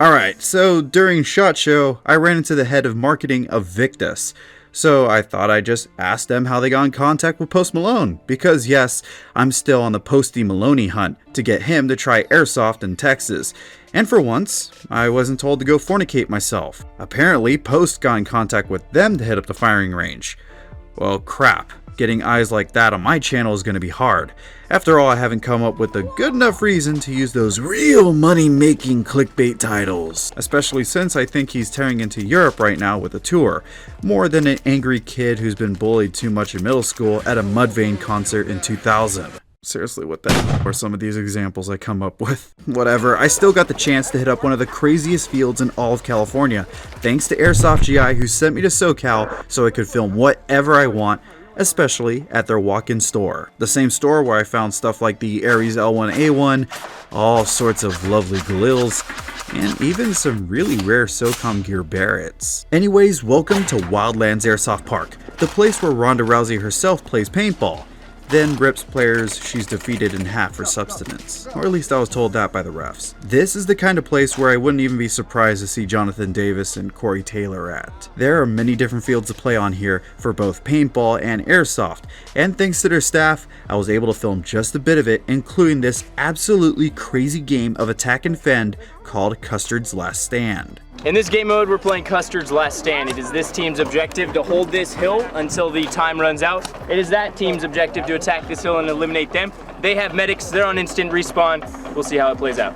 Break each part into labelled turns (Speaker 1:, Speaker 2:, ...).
Speaker 1: Alright, so during SHOT Show, I ran into the head of marketing of Victus. So I thought I'd just ask them how they got in contact with Post Malone, because yes, I'm still on the Posty Maloney hunt to get him to try Airsoft in Texas. And for once, I wasn't told to go fornicate myself. Apparently, Post got in contact with them to hit up the firing range. Well, crap. Getting eyes like that on my channel is going to be hard. After all, I haven't come up with a good enough reason to use those real money-making clickbait titles. Especially since I think he's tearing into Europe right now with a tour, more than an angry kid who's been bullied too much in middle school at a Mudvayne concert in 2000. Seriously, what the hell are some of these examples I come up with? Whatever, I still got the chance to hit up one of the craziest fields in all of California, thanks to Airsoft GI who sent me to SoCal so I could film whatever I want, especially at their walk-in store. The same store where I found stuff like the Ares L1A1, all sorts of lovely Galils, and even some really rare Socom gear Barretts. Anyways, welcome to WIldlands Airsoft Park, the place where Ronda Rousey herself plays paintball, then rips players she's defeated in half for substance. Or at least I was told that by the refs. This is the kind of place where I wouldn't even be surprised to see Jonathan Davis and Corey Taylor at. There are many different fields to play on here for both paintball and airsoft, and thanks to their staff, I was able to film just a bit of it, including this absolutely crazy game of attack and fend called Custer's Last Stand.
Speaker 2: In this game mode, we're playing Custer's Last Stand. It is this team's objective to hold this hill until the time runs out. It is that team's objective to attack this hill and eliminate them. They have medics, they're on instant respawn. We'll see how it plays out.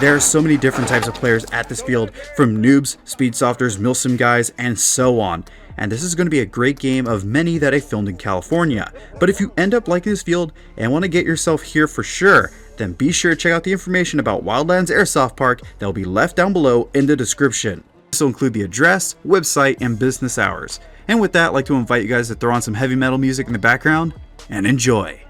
Speaker 1: There are so many different types of players at this field, from noobs, speedsofters, milsim guys, and so on. And this is going to be a great game of many that I filmed in California. But if you end up liking this field and want to get yourself here for sure, then be sure to check out the information about WIldlands Airsoft Park that will be left down below in the description. This will include the address, website, and business hours. And with that, I'd like to invite you guys to throw on some heavy metal music in the background and enjoy.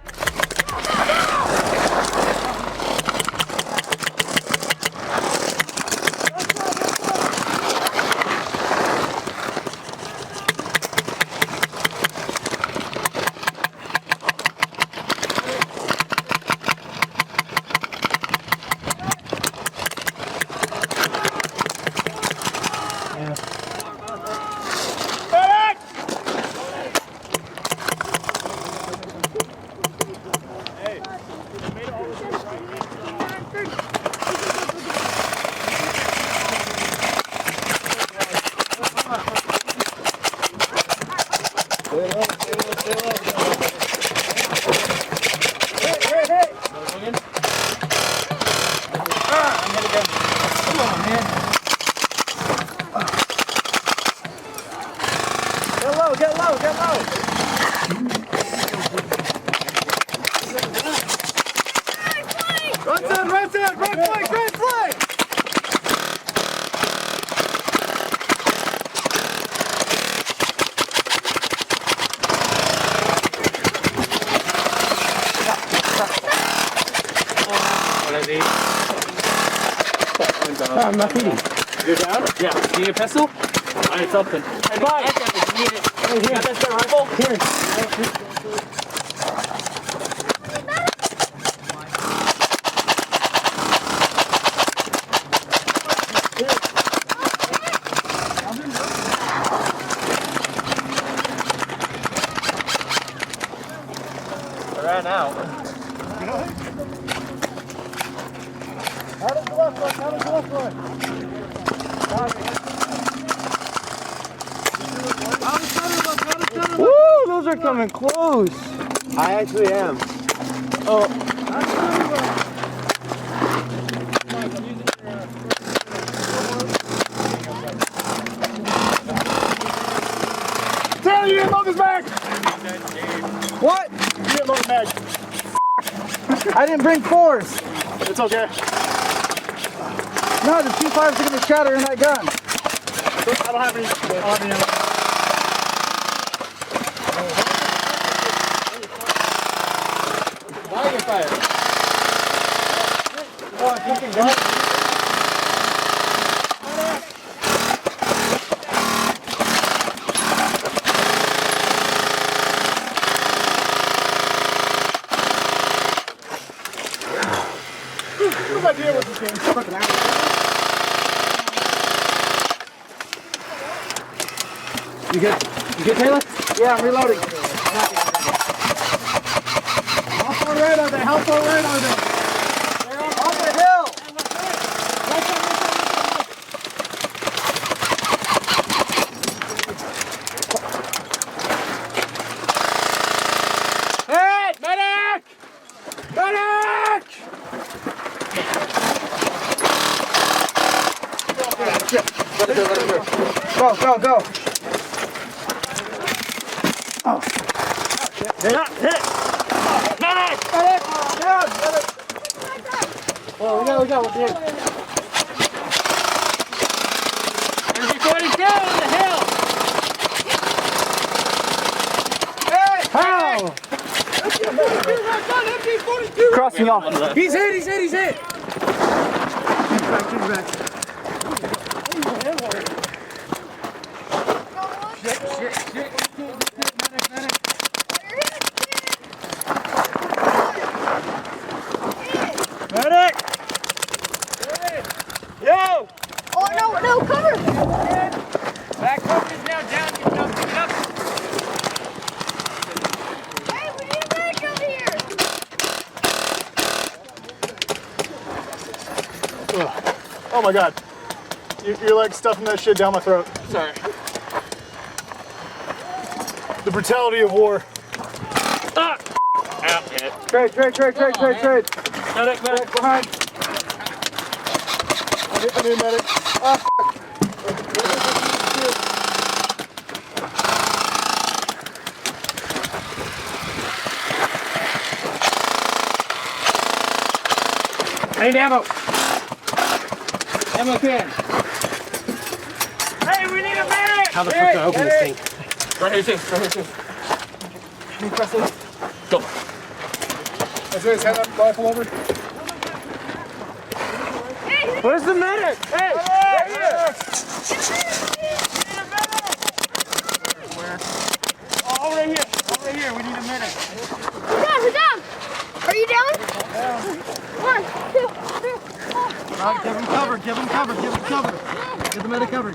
Speaker 2: Get low, get low! Right side, right flank! I'm not feeding. You're down? Yeah. Do you need a pistol? I need something. Hey, bye! You need it. Right here. You got that spare rifle? Here. I ran out. How does the left one? How does the left one? Woo! Those are coming close. I actually am. Oh. Taylor, you didn't load this bag! What? You didn't load the bag. I didn't bring fours. It's okay. No, the 2.5s are going to shatter in that gun. I don't have any. Fire. Oh, you can go. What's my deal with this game?
Speaker 3: You good, Taylor?
Speaker 4: Yeah, I'm reloading. How far right are they? How far right are they? They're on the hill. Hey, medic! Medic! Let it go. Go, go, go. Oh. Hit! Hit! Medic! Medic! Down! Medic! Oh, we got. We're here. There's 42 on the hill! Hey! How? Crossing off. He's hit! He's hit! He's hit! He's back. Shit. Medic! Yo!
Speaker 5: Oh, no, cover!
Speaker 2: Back cover is now down. Get up, pick it up.
Speaker 5: Hey, we need a medic over here!
Speaker 4: Oh my god. You're like stuffing that shit down my throat.
Speaker 2: Sorry.
Speaker 4: The brutality of war.
Speaker 2: Ah! Out, hit.
Speaker 4: Trade.
Speaker 2: Medic.
Speaker 4: Behind. I need a medic. Ah,
Speaker 2: I need ammo. Ammo can. Hey, we need a medic!
Speaker 3: How the fuck do I open this thing?
Speaker 2: Right here, too. Go.
Speaker 4: Let's hand that rifle over.
Speaker 2: Where's the medic? Hey! Right here! Oh, right here. We need a medic.
Speaker 5: We're down! Are you down? 1, 2, 3, 4.
Speaker 4: Alright, give him cover. Give the medic cover.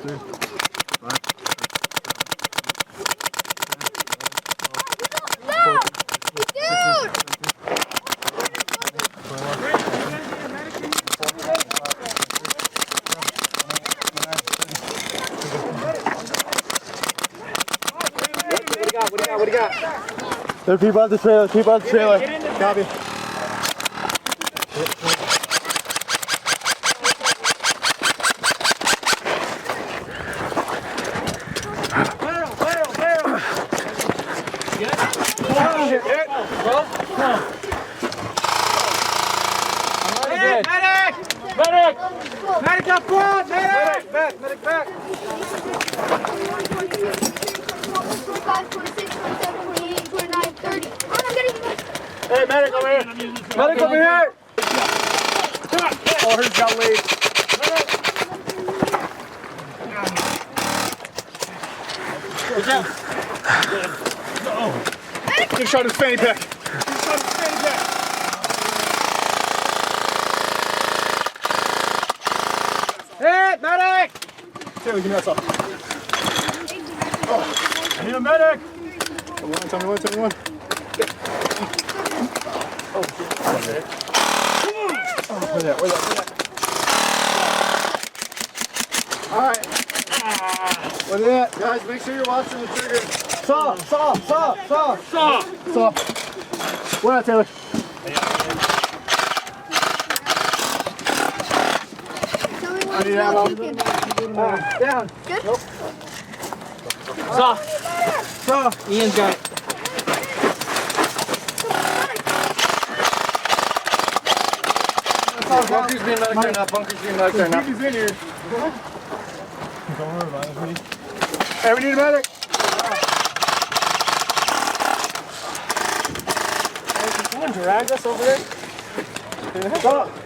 Speaker 5: Dude!
Speaker 2: What do you got?
Speaker 4: There are people at the trailer. Copy.
Speaker 2: Medic up front! Medic!
Speaker 4: Back.
Speaker 5: 25, 26, 27, 28, 29, 30. I'm getting
Speaker 4: Hey, medic over here. Medic over here. Oh, he's got lead.
Speaker 2: Good job.
Speaker 4: Good shot his fanny pack.
Speaker 2: Hit! Medic!
Speaker 4: Taylor, give me that stuff. Oh, I need a medic. Tell me one. Oh, where's that? All right. What is that? Guys, make sure you're watching the trigger. Saw. What up, Taylor? I need ammo. Down.
Speaker 5: Good?
Speaker 4: Nope.
Speaker 2: Saw.
Speaker 4: Saw.
Speaker 2: Ian's got it.
Speaker 4: Bunker's being medic right now. He's in here. Hey, we need a medic. Hey, can someone drag us over there?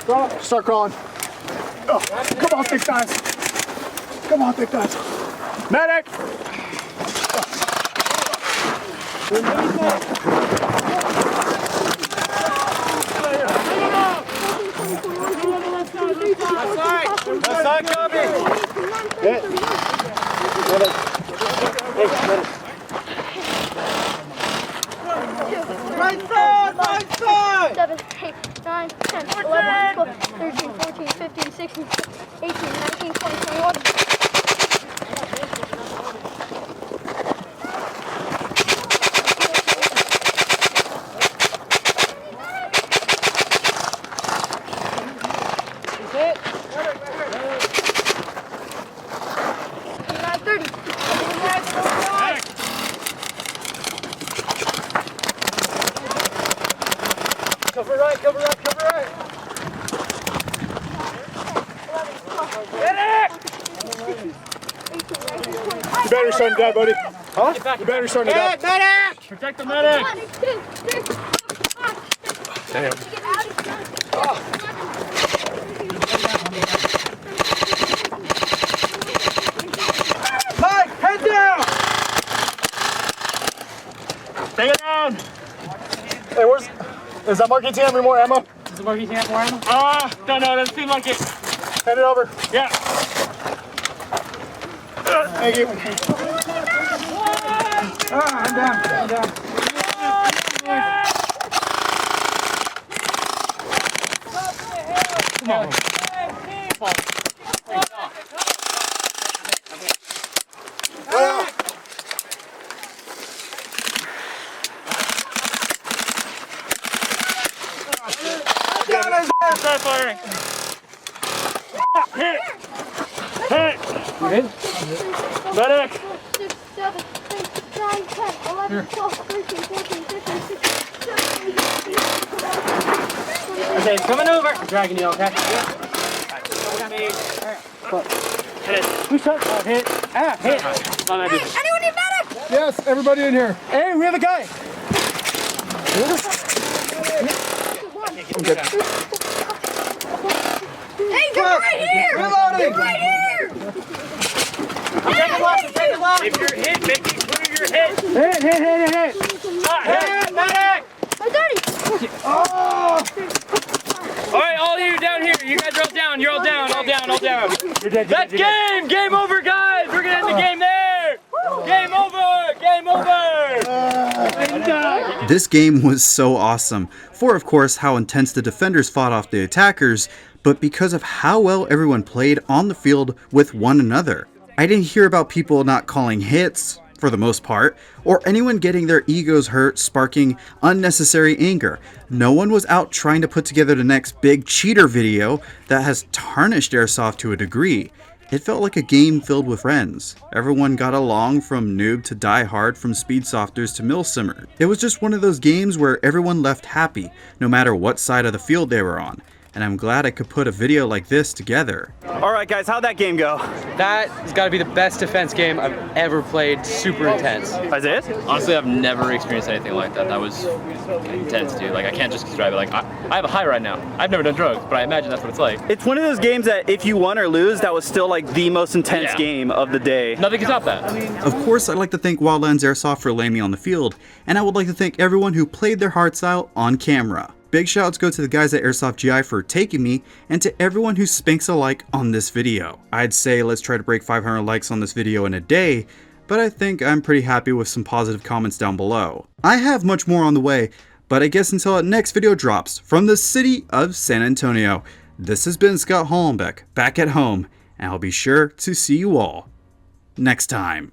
Speaker 4: Go. Start crawling. Oh, come on, thick guys. Medic!
Speaker 5: 30, 31.
Speaker 4: Right side, right side!
Speaker 5: 7, 8, 9, 10, 11, 12, 13, 14, 15, 16, 18, 19, 20, 21.
Speaker 4: Cover right, cover right, cover right!
Speaker 6: Your battery's starting to die, buddy.
Speaker 4: Huh?
Speaker 6: Your battery's starting to die.
Speaker 4: Medic!
Speaker 6: Protect the medic.
Speaker 5: 1, 2, 3, 4, 5.
Speaker 6: Damn.
Speaker 5: Get out of
Speaker 4: Mike, head down!
Speaker 6: Take it down. Hey, is that marking team? Any more ammo?
Speaker 3: Is the marquee camp more ammo?
Speaker 6: Don't know. Doesn't seem like it. Hand it over. Yeah. Thank you.
Speaker 4: I'm down, I'm down.
Speaker 6: Come on. Start firing. Hit. Hit.
Speaker 3: You hit?
Speaker 6: Medic.
Speaker 5: 6, 7, 8, 9, 10, 11, 12, 13, 14, 15, 16, 17, 18, 19.
Speaker 3: Okay, it's coming over. I'm dragging you, okay?
Speaker 6: Hit it.
Speaker 3: Who shot? Hit. Hit.
Speaker 6: My man, dude.
Speaker 5: Anyone need medic?
Speaker 4: Yes, everybody in here.
Speaker 3: Hey, we have a guy.
Speaker 5: Hey, come right here!
Speaker 4: Reloading!
Speaker 5: Come right here!
Speaker 3: Take it left.
Speaker 6: If you're hit, make it clear you're hit.
Speaker 3: Hit.
Speaker 6: Hit. Medic.
Speaker 5: I'm 30.
Speaker 4: Oh!
Speaker 2: All right, all of you down here. You guys are all down. You're all down. All down. All down.
Speaker 3: You're dead.
Speaker 2: That's game. Game over, guys. We're gonna end the game there. Game over. Game over.
Speaker 1: This game was so awesome, for of course how intense the defenders fought off the attackers, but because of how well everyone played on the field with one another. I didn't hear about people not calling hits, for the most part, or anyone getting their egos hurt sparking unnecessary anger. No one was out trying to put together the next big cheater video that has tarnished Airsoft to a degree. It felt like a game filled with friends. Everyone got along from noob to die hard, from speedsofters to milsimmer. It was just one of those games where everyone left happy, no matter what side of the field they were on. And I'm glad I could put a video like this together.
Speaker 7: Alright guys, how'd that game go?
Speaker 8: That has got to be the best defense game I've ever played. Super intense.
Speaker 7: Isaiah?
Speaker 9: Honestly, I've never experienced anything like that. That was intense, dude. Like, I can't just describe it. Like, I have a high right now. I've never done drugs, but I imagine that's what it's like.
Speaker 7: It's one of those games that if you won or lose, that was still like the most intense
Speaker 9: Yeah.
Speaker 7: game of the day.
Speaker 9: Nothing can top that.
Speaker 1: Of course, I'd like to thank WIldlands Airsoft for laying me on the field, and I would like to thank everyone who played their hearts out on camera. Big shoutouts go to the guys at Airsoft GI for taking me, and to everyone who spanks a like on this video. I'd say let's try to break 500 likes on this video in a day, but I think I'm pretty happy with some positive comments down below. I have much more on the way, but I guess until that next video drops from the city of San Antonio, this has been Scott Hollenbeck, back at home, and I'll be sure to see you all next time.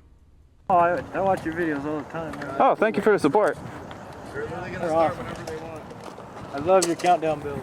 Speaker 3: Oh, I watch your videos all the time. Man.
Speaker 7: Oh, thank you for the support.
Speaker 3: They're awesome. I love your countdown build.